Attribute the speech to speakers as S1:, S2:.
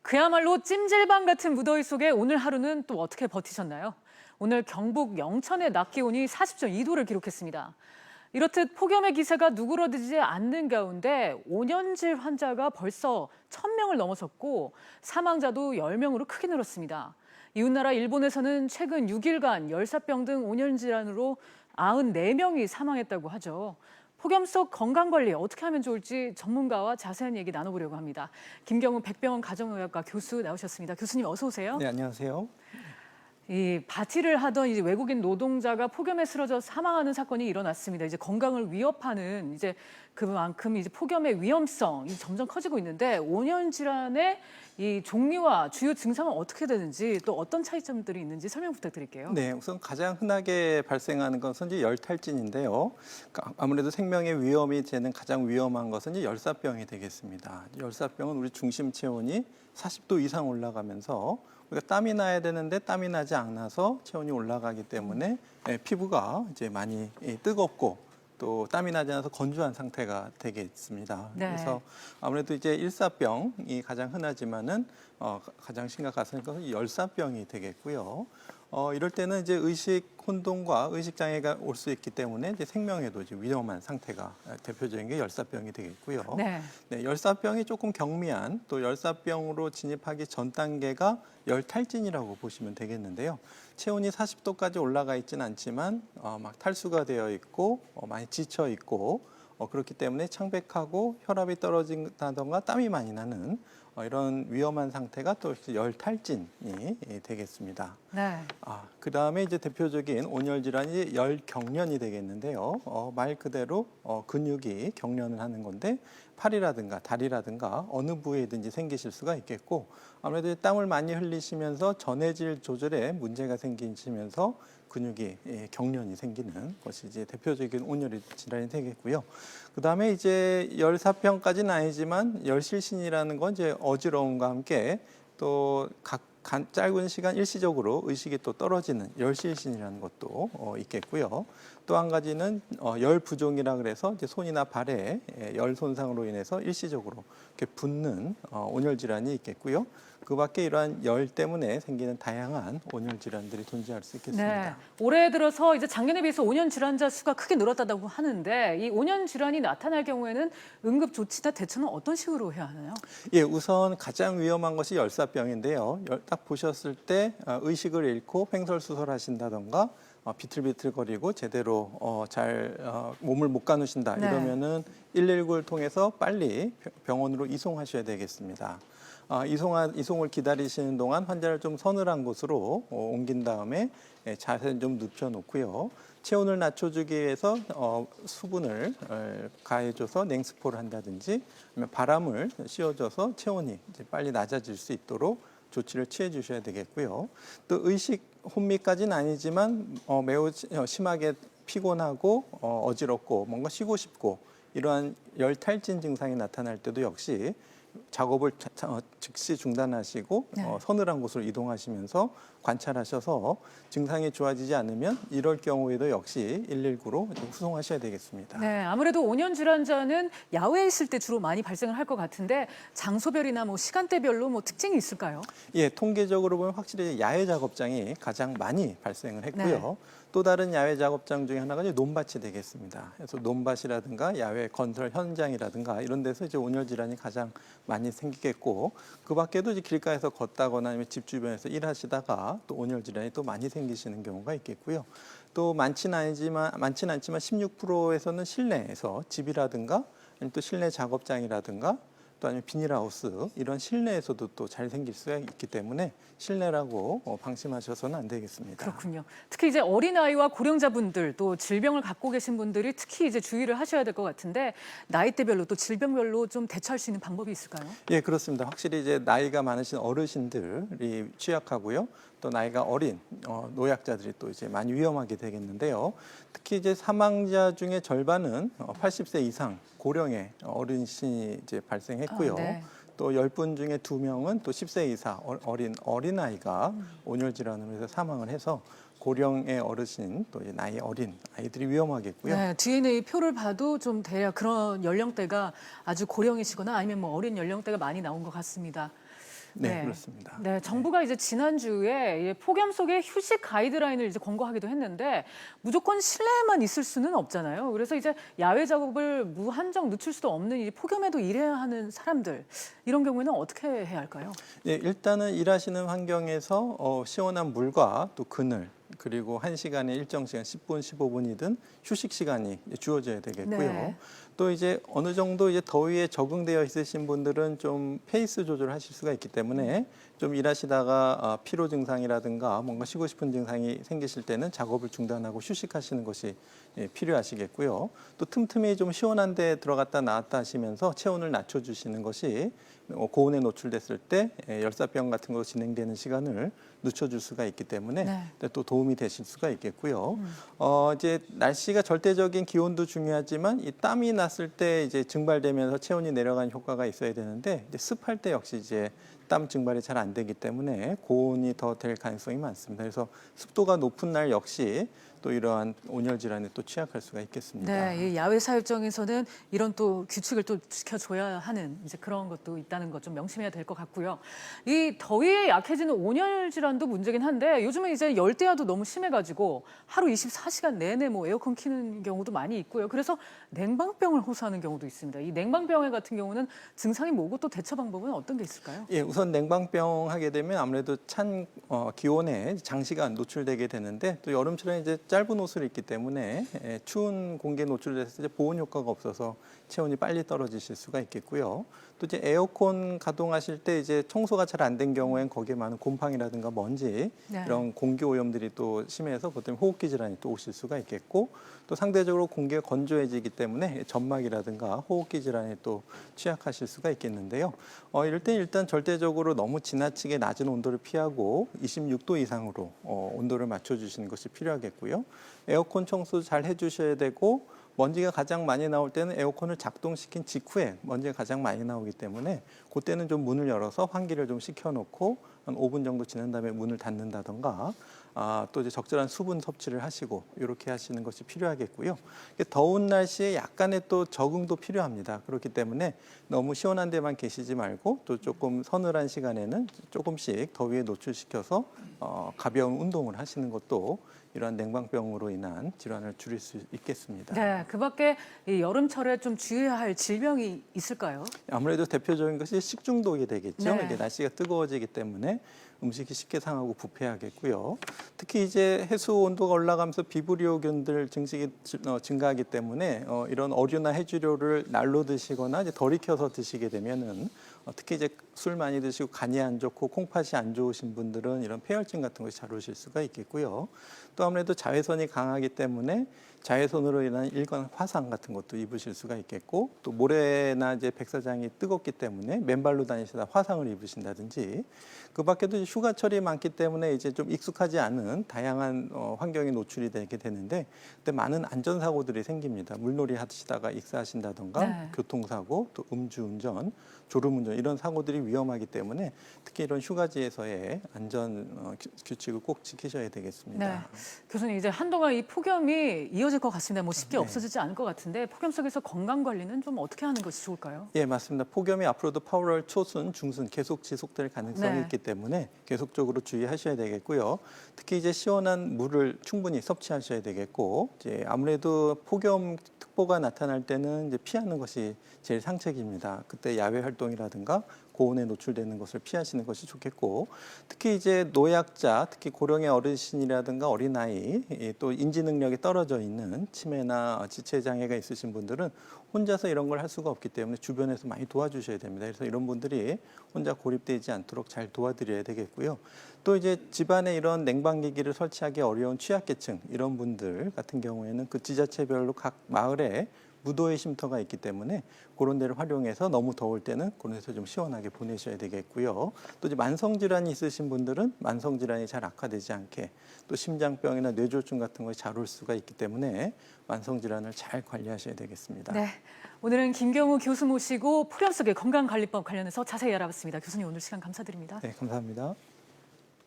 S1: 그야말로 찜질방 같은 무더위 속에 오늘 하루는 또 어떻게 버티셨나요? 오늘 경북 영천의 낮 기온이 40.2도를 기록했습니다. 이렇듯 폭염의 기세가 누그러지지 않는 가운데 5년질 환자가 벌써 1,000명을 넘어섰고 사망자도 10명으로 크게 늘었습니다. 이웃나라 일본에서는 최근 6일간 열사병 등 5년 질환으로 94명이 사망했다고 하죠. 폭염 속 건강관리 어떻게 하면 좋을지 전문가와 자세한 얘기 나눠보려고 합니다. 김경훈 백병원 가정의학과 교수 나오셨습니다. 교수님 어서 오세요.
S2: 네, 안녕하세요.
S1: 이 바티를 하던 이제 외국인 노동자가 폭염에 쓰러져 사망하는 사건이 일어났습니다. 이제 건강을 위협하는 이제 그만큼 이제 폭염의 위험성이 점점 커지고 있는데 5년 질환의 이 종류와 주요 증상은 어떻게 되는지 또 어떤 차이점들이 있는지 설명 부탁드릴게요.
S2: 네, 우선 가장 흔하게 발생하는 것은 이제 열탈진인데요. 아무래도 생명의 위험이 되는 가장 위험한 것은 이제 열사병이 되겠습니다. 열사병은 우리 중심 체온이 40도 이상 올라가면서 우리가 땀이 나야 되는데 땀이 나지 않아서 체온이 올라가기 때문에 피부가 이제 많이 뜨겁고 또 땀이 나지 않아서 건조한 상태가 되겠습니다.
S1: 네.
S2: 그래서 아무래도 이제 일사병이 가장 흔하지만은 가장 심각한 것은 열사병이 되겠고요. 이럴 때는 이제 의식 혼동과 의식 장애가 올 수 있기 때문에 이제 생명에도 이제 위험한 상태가 대표적인 게 열사병이 되겠고요.
S1: 네.
S2: 네, 열사병이 조금 경미한 또 열사병으로 진입하기 전 단계가 열탈진이라고 보시면 되겠는데요. 체온이 40도까지 올라가 있지는 않지만 막 탈수가 되어 있고 많이 지쳐 있고 그렇기 때문에 창백하고 혈압이 떨어진다던가 땀이 많이 나는 이런 위험한 상태가 또 열탈진이 되겠습니다.
S1: 네.
S2: 그다음에 이제 대표적인 온열 질환이 열경련이 되겠는데요. 말 그대로 근육이 경련을 하는 건데 팔이라든가 다리라든가 어느 부위에든지 생기실 수가 있겠고 아무래도 땀을 많이 흘리시면서 전해질 조절에 문제가 생기시면서 근육이 경련이 생기는 것이 이제 대표적인 온열 질환이 되겠고요. 그다음에 이제 열사병까지는 아니지만 열실신이라는 건 이제 어지러움과 함께 또 짧은 시간 일시적으로 의식이 또 떨어지는 열실신이라는 것도 있겠고요. 또 한 가지는 열부종이라 그래서 이제 손이나 발에 열 손상으로 인해서 일시적으로 이렇게 붓는 온열 질환이 있겠고요. 그밖에 이러한 열 때문에 생기는 다양한 온열 질환들이 존재할 수 있겠습니다.
S1: 네. 올해 들어서 이제 작년에 비해서 5년 질환자 수가 크게 늘었다고 하는데 이 5년 질환이 나타날 경우에는 응급 조치나 대처는 어떤 식으로 해야 하나요?
S2: 예, 우선 가장 위험한 것이 열사병인데요. 딱 보셨을 때 의식을 잃고 횡설수설하신다던가 비틀비틀거리고 제대로 잘 몸을 못 가누신다
S1: 네.
S2: 이러면은 119를 통해서 빨리 병원으로 이송하셔야 되겠습니다. 이송을 기다리시는 동안 환자를 좀 서늘한 곳으로 옮긴 다음에 자세를 좀 눕혀놓고요. 체온을 낮춰주기 위해서 수분을 가해줘서 냉스포를 한다든지 아니면 바람을 씌워줘서 체온이 이제 빨리 낮아질 수 있도록 조치를 취해 주셔야 되겠고요. 또 의식 혼미까지는 아니지만 매우 심하게 피곤하고 어지럽고 뭔가 쉬고 싶고 이러한 열탈진 증상이 나타날 때도 역시 작업을 즉시 중단하시고
S1: 네.
S2: 서늘한 곳으로 이동하시면서 관찰하셔서 증상이 좋아지지 않으면 이럴 경우에도 역시 119로 후송하셔야 되겠습니다.
S1: 네, 아무래도 5년 질환자는 야외에 있을 때 주로 많이 발생을 할 것 같은데 장소별이나 뭐 시간대별로 뭐 특징이 있을까요?
S2: 예, 통계적으로 보면 확실히 야외 작업장이 가장 많이 발생을 했고요.
S1: 네.
S2: 또 다른 야외 작업장 중에 하나가 이제 논밭이 되겠습니다. 그래서 논밭이라든가 야외 건설 현장이라든가 이런 데서 이제 온열 질환이 가장 많이 생기겠고 그 밖에도 이제 길가에서 걷다거나 아니면 집 주변에서 일하시다가 또 온열 질환이 또 많이 생기시는 경우가 있겠고요. 또 많지는 않지만 16%에서는 실내에서 집이라든가 아니면 또 실내 작업장이라든가 또 아니면 비닐하우스 이런 실내에서도 또 잘 생길 수가 있기 때문에 실내라고 방심하셔서는 안 되겠습니다.
S1: 그렇군요. 특히 이제 어린아이와 고령자분들 또 질병을 갖고 계신 분들이 특히 이제 주의를 하셔야 될 것 같은데 나이대별로 또 질병별로 좀 대처할 수 있는 방법이 있을까요?
S2: 예, 그렇습니다. 확실히 이제 나이가 많으신 어르신들이 취약하고요. 또 나이가 어린 노약자들이 또 이제 많이 위험하게 되겠는데요. 특히 이제 사망자 중에 절반은 80세 이상 고령의 어르신이 이제 발생했고요.
S1: 네.
S2: 또 10분 중에 2명은 또 10세 이상 어린아이가 온열 질환으로 해서 사망을 해서 고령의 어르신 또 나이 어린 아이들이 위험하겠고요.
S1: 네, DNA 표를 봐도 좀 대략 그런 연령대가 아주 고령이시거나 아니면 뭐 어린 연령대가 많이 나온 것 같습니다.
S2: 네, 그렇습니다.
S1: 네, 정부가 이제 지난주에 폭염 속에 휴식 가이드라인을 이제 권고하기도 했는데 무조건 실내에만 있을 수는 없잖아요. 그래서 이제 야외 작업을 무한정 늦출 수도 없는 이 폭염에도 일해야 하는 사람들 이런 경우에는 어떻게 해야 할까요?
S2: 네, 일단은 일하시는 환경에서 시원한 물과 또 그늘 그리고 1시간에 일정 시간 10분, 15분이든 휴식 시간이 주어져야 되겠고요.
S1: 네.
S2: 또 이제 어느 정도 이제 더위에 적응되어 있으신 분들은 좀 페이스 조절하실 수가 있기 때문에 좀 일하시다가 피로 증상이라든가 뭔가 쉬고 싶은 증상이 생기실 때는 작업을 중단하고 휴식하시는 것이 필요하시겠고요. 또 틈틈이 좀 시원한 데 들어갔다 나왔다 하시면서 체온을 낮춰주시는 것이 고온에 노출됐을 때 열사병 같은 거 진행되는 시간을 늦춰줄 수가 있기 때문에
S1: 네.
S2: 또 도움이 되실 수가 있겠고요. 이제 날씨가 절대적인 기온도 중요하지만 이 땀이 났을 때 이제 증발되면서 체온이 내려가는 효과가 있어야 되는데 이제 습할 때 역시 이제 땀 증발이 잘 안 되기 때문에 고온이 더 될 가능성이 많습니다. 그래서 습도가 높은 날 역시 또 이러한 온열 질환에 또 취약할 수가 있겠습니다.
S1: 네, 이 야외 사육장에서는 이런 또 규칙을 또 지켜줘야 하는 이제 그런 것도 있다는 것 좀 명심해야 될 것 같고요. 이 더위에 약해지는 온열 질환도 문제긴 한데 요즘은 이제 열대야도 너무 심해가지고 하루 24시간 내내 뭐 에어컨 켜는 경우도 많이 있고요. 그래서 냉방병을 호소하는 경우도 있습니다. 이 냉방병 같은 경우는 증상이 뭐고 또 대처 방법은 어떤 게 있을까요?
S2: 예, 우선 냉방병 하게 되면 아무래도 찬 기온에 장시간 노출되게 되는데 또 여름철에 이제 짧은 옷을 입기 때문에 추운 공기에 노출됐을 때 보온 효과가 없어서 체온이 빨리 떨어지실 수가 있겠고요. 또 이제 에어컨 가동하실 때 이제 청소가 잘 안 된 경우엔 거기에 많은 곰팡이라든가 먼지
S1: 네.
S2: 이런 공기 오염들이 또 심해서 그것 때문에 호흡기 질환이 또 오실 수가 있겠고 또 상대적으로 공기가 건조해지기 때문에 점막이라든가 호흡기 질환에 또 취약하실 수가 있겠는데요. 이럴 때 일단 절대적으로 너무 지나치게 낮은 온도를 피하고 26도 이상으로 온도를 맞춰주시는 것이 필요하겠고요. 에어컨 청소 잘 해주셔야 되고 먼지가 가장 많이 나올 때는 에어컨을 작동시킨 직후에 먼지가 가장 많이 나오기 때문에 그때는 좀 문을 열어서 환기를 좀 시켜놓고 한 5분 정도 지난 다음에 문을 닫는다던가 또 이제 적절한 수분 섭취를 하시고 이렇게 하시는 것이 필요하겠고요. 더운 날씨에 약간의 또 적응도 필요합니다. 그렇기 때문에 너무 시원한 데만 계시지 말고 또 조금 서늘한 시간에는 조금씩 더위에 노출시켜서 가벼운 운동을 하시는 것도 이러한 냉방병으로 인한 질환을 줄일 수 있겠습니다.
S1: 네, 그 밖에 이 여름철에 좀 주의해야 할 질병이 있을까요?
S2: 아무래도 대표적인 것이 식중독이 되겠죠.
S1: 네.
S2: 이게 날씨가 뜨거워지기 때문에 음식이 쉽게 상하고 부패하겠고요. 특히 이제 해수 온도가 올라가면서 비브리오균들 증식이 증가하기 때문에 이런 어류나 해조류를 날로 드시거나 이제 덜 익혀서 드시게 되면은 특히 이제 술 많이 드시고 간이 안 좋고 콩팥이 안 좋으신 분들은 이런 폐혈증 같은 것이 잘 오실 수가 있겠고요. 또 아무래도 자외선이 강하기 때문에 자외선으로 인한 일관 화상 같은 것도 입으실 수가 있겠고 또 모래나 이제 백사장이 뜨겁기 때문에 맨발로 다니시다 화상을 입으신다든지 그 밖에도 휴가철이 많기 때문에 이제 좀 익숙하지 않은 다양한 환경에 노출이 되게 되는데 그때 많은 안전사고들이 생깁니다. 물놀이 하시다가 익사하신다던가
S1: 네.
S2: 교통사고 또 음주운전, 졸음운전 이런 사고들이 위험하기 때문에 특히 이런 휴가지에서의 안전 규칙을 꼭 지키셔야 되겠습니다.
S1: 네. 교수님 이제 한동안 이 폭염이 이어질 것 같습니다. 뭐 쉽게
S2: 네.
S1: 없어지지 않을 것 같은데 폭염 속에서 건강 관리는 좀 어떻게 하는 것이 좋을까요?
S2: 예, 맞습니다. 폭염이 앞으로도 8월 초순, 중순 계속 지속될 가능성이
S1: 네.
S2: 있기 때문에 계속적으로 주의하셔야 되겠고요. 특히 이제 시원한 물을 충분히 섭취하셔야 되겠고, 이제 아무래도 폭염 특보가 나타날 때는 이제 피하는 것이 제일 상책입니다. 그때 야외 활동이라든가 고온에 노출되는 것을 피하시는 것이 좋겠고, 특히 이제 노약자, 특히 고령의 어르신이라든가 어린아이, 또 인지 능력이 떨어져 있는 치매나 지체 장애가 있으신 분들은 혼자서 이런 걸 할 수가 없기 때문에 주변에서 많이 도와주셔야 됩니다. 그래서 이런 분들이 혼자 고립되지 않도록 잘 도와드려야 되겠고요. 또 이제 집안에 이런 냉방기기를 설치하기 어려운 취약계층 이런 분들 같은 경우에는 그 지자체별로 각 마을에 무더위 쉼터가 있기 때문에 그런 데를 활용해서 너무 더울 때는 그런 데서 좀 시원하게 보내셔야 되겠고요. 또 이제 만성질환이 있으신 분들은 만성질환이 잘 악화되지 않게 또 심장병이나 뇌졸중 같은 것이 잘 올 수가 있기 때문에 만성질환을 잘 관리하셔야 되겠습니다.
S1: 네. 오늘은 김경우 교수 모시고 폭염 속의 건강관리법 관련해서 자세히 알아봤습니다. 교수님 오늘 시간 감사드립니다.
S2: 네, 감사합니다.